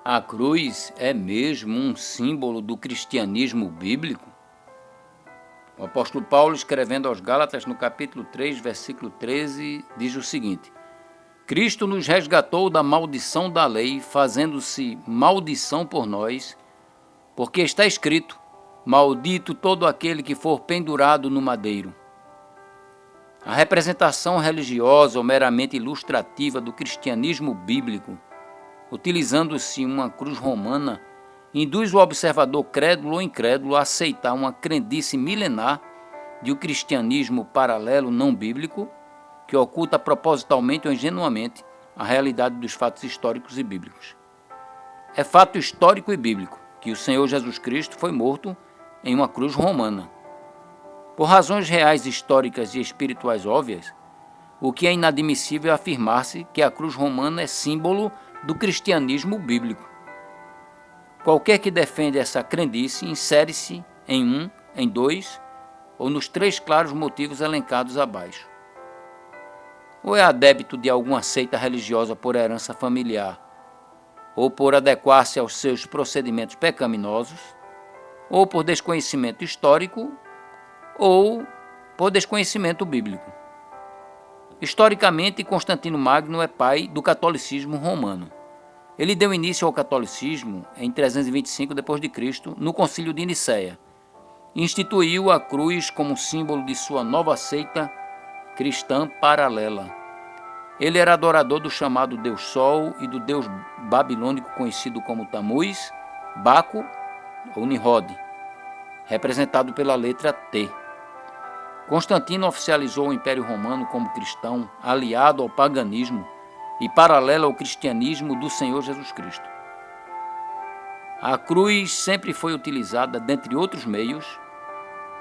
A cruz é mesmo um símbolo do cristianismo bíblico? O apóstolo Paulo, escrevendo aos Gálatas, no capítulo 3, versículo 13, diz o seguinte: Cristo nos resgatou da maldição da lei, fazendo-se maldição por nós, porque está escrito: maldito todo aquele que for pendurado no madeiro. A representação religiosa ou meramente ilustrativa do cristianismo bíblico, utilizando-se uma cruz romana, induz o observador crédulo ou incrédulo a aceitar uma crendice milenar de um cristianismo paralelo não bíblico, que oculta propositalmente ou ingenuamente a realidade dos fatos históricos e bíblicos. É fato histórico e bíblico que o Senhor Jesus Cristo foi morto em uma cruz romana. Por razões reais, históricas e espirituais óbvias, o que é inadmissível é afirmar-se que a cruz romana é símbolo do cristianismo bíblico. Qualquer que defende essa crendice insere-se em dois ou nos três claros motivos elencados abaixo. Ou é adepto de alguma seita religiosa por herança familiar, ou por adequar-se aos seus procedimentos pecaminosos, ou por desconhecimento histórico, ou por desconhecimento bíblico. Historicamente, Constantino Magno é pai do catolicismo romano. Ele deu início ao catolicismo em 325 d.C., no Concílio de Nicéia, e instituiu a cruz como símbolo de sua nova seita cristã paralela. Ele era adorador do chamado Deus Sol e do deus babilônico conhecido como Tamuz, Baco ou Nimrod, representado pela letra T. Constantino oficializou o Império Romano como cristão, aliado ao paganismo e paralelo ao cristianismo do Senhor Jesus Cristo. A cruz sempre foi utilizada, dentre outros meios,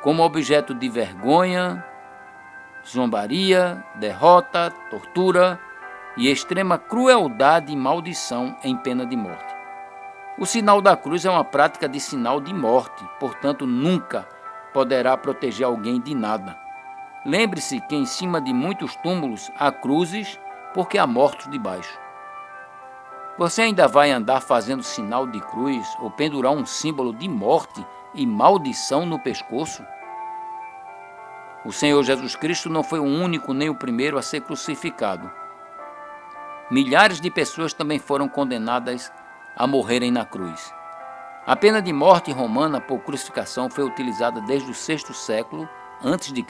como objeto de vergonha, zombaria, derrota, tortura e extrema crueldade e maldição em pena de morte. O sinal da cruz é uma prática de sinal de morte, portanto nunca poderá proteger alguém de nada. Lembre-se que em cima de muitos túmulos há cruzes, porque há mortos debaixo. Você ainda vai andar fazendo sinal de cruz ou pendurar um símbolo de morte e maldição no pescoço? O Senhor Jesus Cristo não foi o único nem o primeiro a ser crucificado. Milhares de pessoas também foram condenadas a morrerem na cruz. A pena de morte romana por crucificação foi utilizada desde o VI século a.C.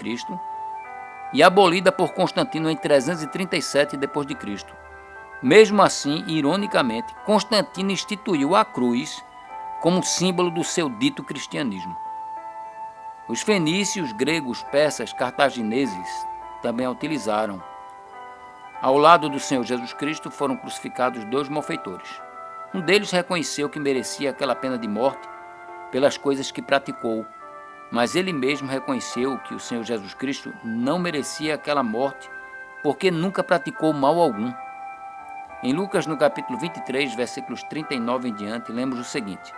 e abolida por Constantino em 337 d.C. Mesmo assim, ironicamente, Constantino instituiu a cruz como símbolo do seu dito cristianismo. Os fenícios, gregos, persas, cartagineses também a utilizaram. Ao lado do Senhor Jesus Cristo foram crucificados 2 malfeitores. Um deles reconheceu que merecia aquela pena de morte pelas coisas que praticou, mas ele mesmo reconheceu que o Senhor Jesus Cristo não merecia aquela morte porque nunca praticou mal algum. Em Lucas, no capítulo 23, versículos 39 em diante, lemos o seguinte: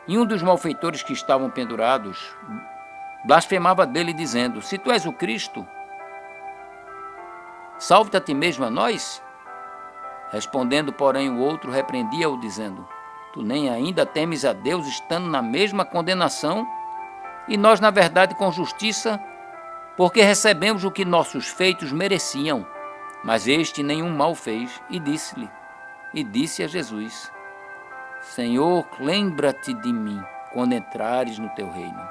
E um dos malfeitores que estavam pendurados blasfemava dele, dizendo: Se tu és o Cristo, salve-te a ti mesmo a nós. Respondendo, porém, o outro repreendia-o, dizendo: Tu nem ainda temes a Deus, estando na mesma condenação, e nós, na verdade, com justiça, porque recebemos o que nossos feitos mereciam. Mas este nenhum mal fez, e disse a Jesus: Senhor, lembra-te de mim, quando entrares no teu reino.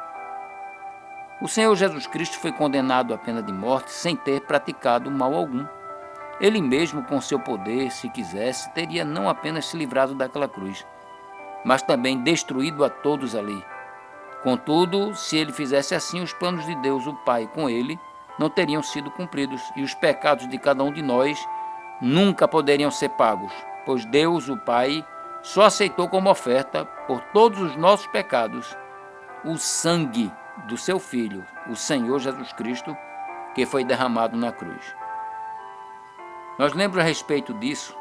O Senhor Jesus Cristo foi condenado à pena de morte sem ter praticado mal algum. Ele mesmo, com seu poder, se quisesse, teria não apenas se livrado daquela cruz, mas também destruído a todos ali. Contudo, se ele fizesse assim, os planos de Deus, o Pai, com ele, não teriam sido cumpridos, e os pecados de cada um de nós nunca poderiam ser pagos, pois Deus, o Pai, só aceitou como oferta por todos os nossos pecados o sangue do seu Filho, o Senhor Jesus Cristo, que foi derramado na cruz. Nós lembramos a respeito disso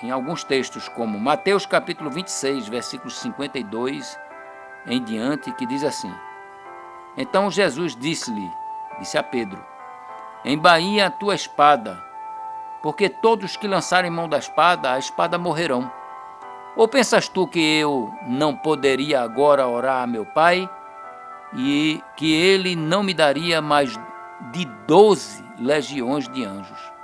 em alguns textos, como Mateus capítulo 26, versículos 52 em diante, que diz assim: Então Jesus disse a Pedro: Embainha a tua espada, porque todos que lançarem mão da espada, a espada morrerão. Ou pensas tu que eu não poderia agora orar a meu Pai e que ele não me daria mais de 12 legiões de anjos?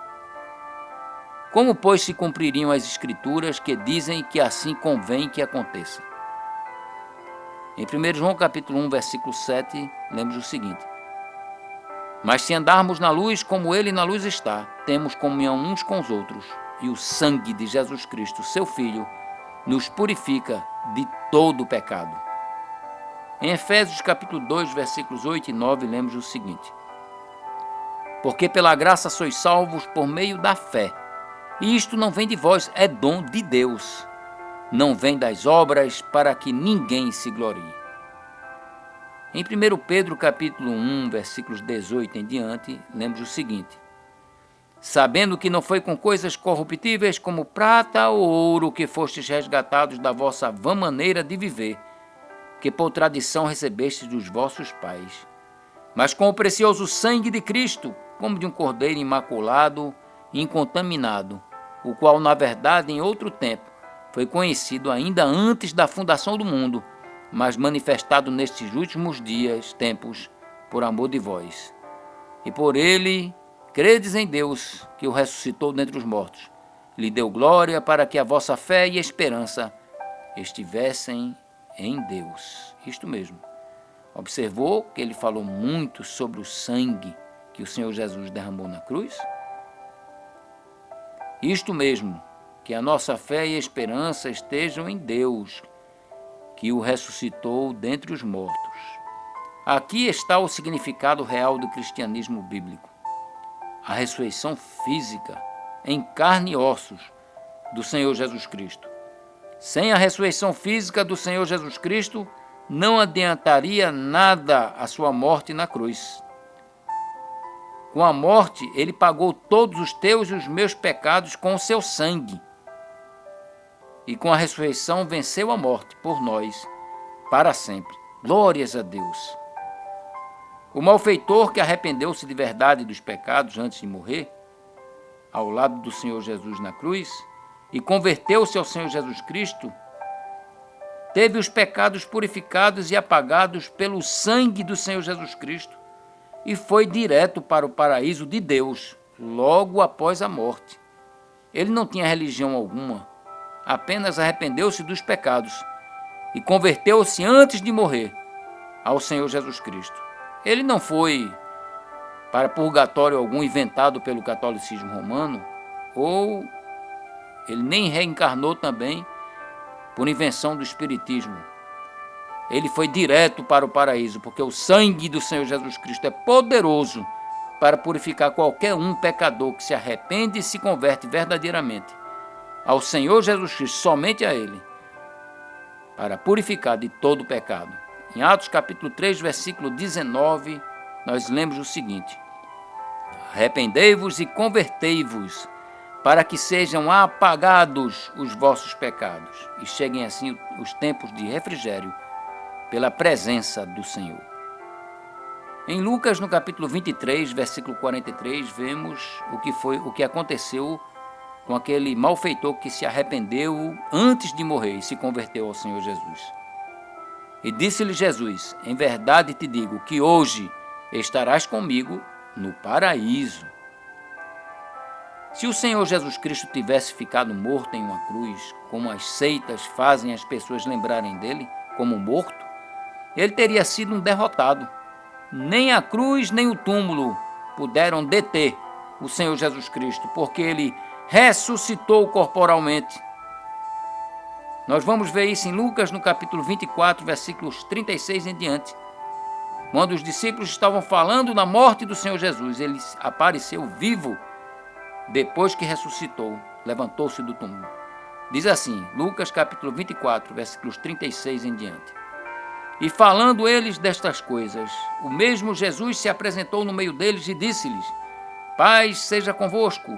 Como, pois, se cumpririam as Escrituras que dizem que assim convém que aconteça? Em 1 João capítulo 1, versículo 7, lemos o seguinte: Mas se andarmos na luz como ele na luz está, temos comunhão uns com os outros, e o sangue de Jesus Cristo, seu Filho, nos purifica de todo o pecado. Em Efésios capítulo 2, versículos 8 e 9, lemos o seguinte: Porque pela graça sois salvos por meio da fé, e isto não vem de vós, é dom de Deus. Não vem das obras, para que ninguém se glorie. Em 1 Pedro capítulo 1, versículos 18 em diante, lemos o seguinte: Sabendo que não foi com coisas corruptíveis como prata ou ouro que fostes resgatados da vossa vã maneira de viver, que por tradição recebestes dos vossos pais, mas com o precioso sangue de Cristo, como de um cordeiro imaculado e incontaminado, o qual, na verdade, em outro tempo, foi conhecido ainda antes da fundação do mundo, mas manifestado nestes últimos tempos, por amor de vós. E por ele credes em Deus, que o ressuscitou dentre os mortos, lhe deu glória para que a vossa fé e esperança estivessem em Deus. Isto mesmo. Observou que ele falou muito sobre o sangue que o Senhor Jesus derramou na cruz? Isto mesmo, que a nossa fé e esperança estejam em Deus, que o ressuscitou dentre os mortos. Aqui está o significado real do cristianismo bíblico. A ressurreição física, em carne e ossos, do Senhor Jesus Cristo. Sem a ressurreição física do Senhor Jesus Cristo, não adiantaria nada a sua morte na cruz. Com a morte, ele pagou todos os teus e os meus pecados com o seu sangue. E com a ressurreição venceu a morte por nós, para sempre. Glórias a Deus! O malfeitor que arrependeu-se de verdade dos pecados antes de morrer, ao lado do Senhor Jesus na cruz, e converteu-se ao Senhor Jesus Cristo, teve os pecados purificados e apagados pelo sangue do Senhor Jesus Cristo, e foi direto para o paraíso de Deus, logo após a morte. Ele não tinha religião alguma, apenas arrependeu-se dos pecados e converteu-se antes de morrer ao Senhor Jesus Cristo. Ele não foi para purgatório algum inventado pelo catolicismo romano, ou ele nem reencarnou também por invenção do espiritismo. Ele foi direto para o paraíso, porque o sangue do Senhor Jesus Cristo é poderoso para purificar qualquer um pecador que se arrepende e se converte verdadeiramente ao Senhor Jesus Cristo, somente a Ele, para purificar de todo o pecado. Em Atos capítulo 3, versículo 19, nós lemos o seguinte: Arrependei-vos e convertei-vos, para que sejam apagados os vossos pecados, e cheguem assim os tempos de refrigério pela presença do Senhor. Em Lucas, no capítulo 23, versículo 43, vemos o que aconteceu com aquele malfeitor que se arrependeu antes de morrer e se converteu ao Senhor Jesus. E disse-lhe Jesus: Em verdade te digo que hoje estarás comigo no paraíso. Se o Senhor Jesus Cristo tivesse ficado morto em uma cruz, como as seitas fazem as pessoas lembrarem dele, como morto, ele teria sido um derrotado. Nem a cruz, nem o túmulo puderam deter o Senhor Jesus Cristo, porque ele ressuscitou corporalmente. Nós vamos ver isso em Lucas, no capítulo 24, versículos 36 em diante. Quando os discípulos estavam falando na morte do Senhor Jesus, ele apareceu vivo depois que ressuscitou, levantou-se do túmulo. Diz assim, Lucas capítulo 24, versículos 36 em diante. E falando eles destas coisas, o mesmo Jesus se apresentou no meio deles e disse-lhes: Paz seja convosco.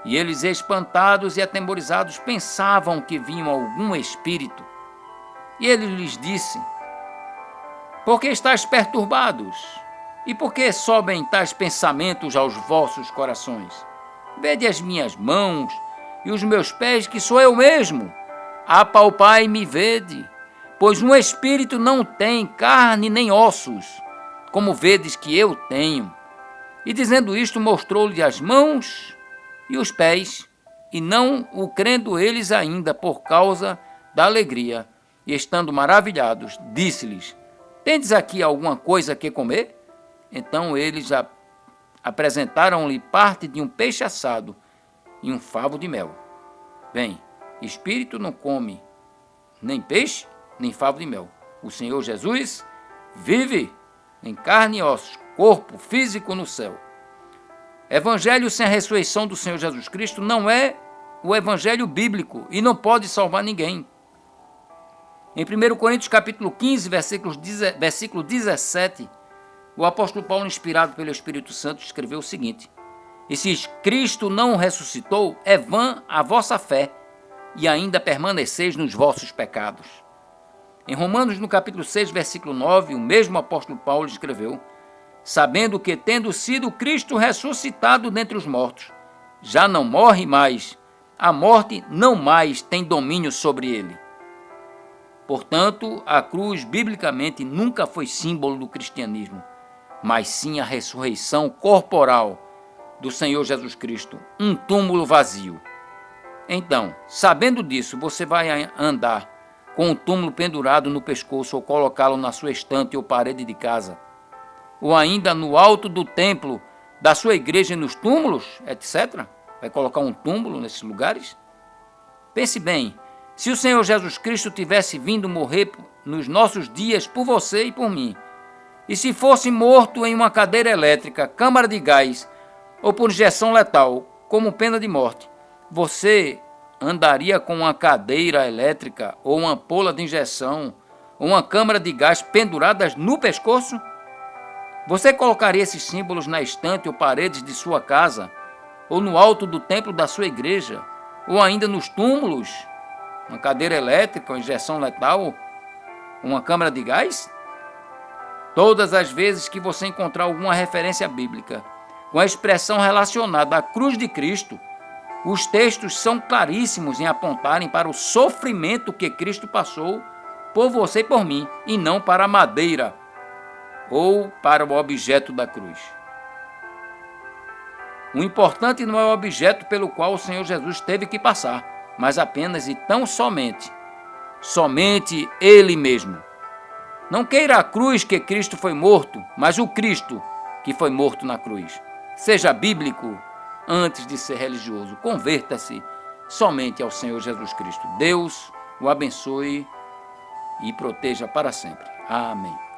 E eles, espantados e atemorizados, pensavam que vinham algum espírito. E ele lhes disse: Por que estáis perturbados? E por que sobem tais pensamentos aos vossos corações? Vede as minhas mãos e os meus pés, que sou eu mesmo. apalpai e me vede, pois um espírito não tem carne nem ossos, como vedes que eu tenho. E dizendo isto, mostrou-lhe as mãos e os pés, e não o crendo eles ainda por causa da alegria, e estando maravilhados, disse-lhes: tendes aqui alguma coisa que comer? Então eles apresentaram-lhe parte de um peixe assado e um favo de mel. Bem, espírito não come nem peixe, nem favo de mel. O Senhor Jesus vive em carne e ossos, corpo físico no céu. Evangelho sem a ressurreição do Senhor Jesus Cristo não é o evangelho bíblico e não pode salvar ninguém. Em 1 Coríntios capítulo 15, versículo 17, o apóstolo Paulo, inspirado pelo Espírito Santo, escreveu o seguinte: e se Cristo não ressuscitou, é vã a vossa fé, e ainda permaneceis nos vossos pecados. Em Romanos, no capítulo 6, versículo 9, o mesmo apóstolo Paulo escreveu: sabendo que, tendo sido Cristo ressuscitado dentre os mortos, já não morre mais, a morte não mais tem domínio sobre ele. Portanto, a cruz, biblicamente, nunca foi símbolo do cristianismo, mas sim a ressurreição corporal do Senhor Jesus Cristo, um túmulo vazio. Então, sabendo disso, você vai andar com o túmulo pendurado no pescoço ou colocá-lo na sua estante ou parede de casa, ou ainda no alto do templo da sua igreja e nos túmulos, etc. Vai colocar um túmulo nesses lugares? Pense bem, se o Senhor Jesus Cristo tivesse vindo morrer nos nossos dias por você e por mim, e se fosse morto em uma cadeira elétrica, câmara de gás ou por injeção letal, como pena de morte, você andaria com uma cadeira elétrica ou uma ampola de injeção ou uma câmara de gás penduradas no pescoço? Você colocaria esses símbolos na estante ou paredes de sua casa, ou no alto do templo da sua igreja, ou ainda nos túmulos? Uma cadeira elétrica, uma injeção letal, uma câmara de gás? Todas as vezes que você encontrar alguma referência bíblica com a expressão relacionada à cruz de Cristo, os textos são claríssimos em apontarem para o sofrimento que Cristo passou por você e por mim, e não para a madeira ou para o objeto da cruz. O importante não é o objeto pelo qual o Senhor Jesus teve que passar, mas apenas e tão somente Ele mesmo. Não queira a cruz que Cristo foi morto, mas o Cristo que foi morto na cruz. Seja bíblico antes de ser religioso. Converta-se somente ao Senhor Jesus Cristo. Deus o abençoe e proteja para sempre. Amém.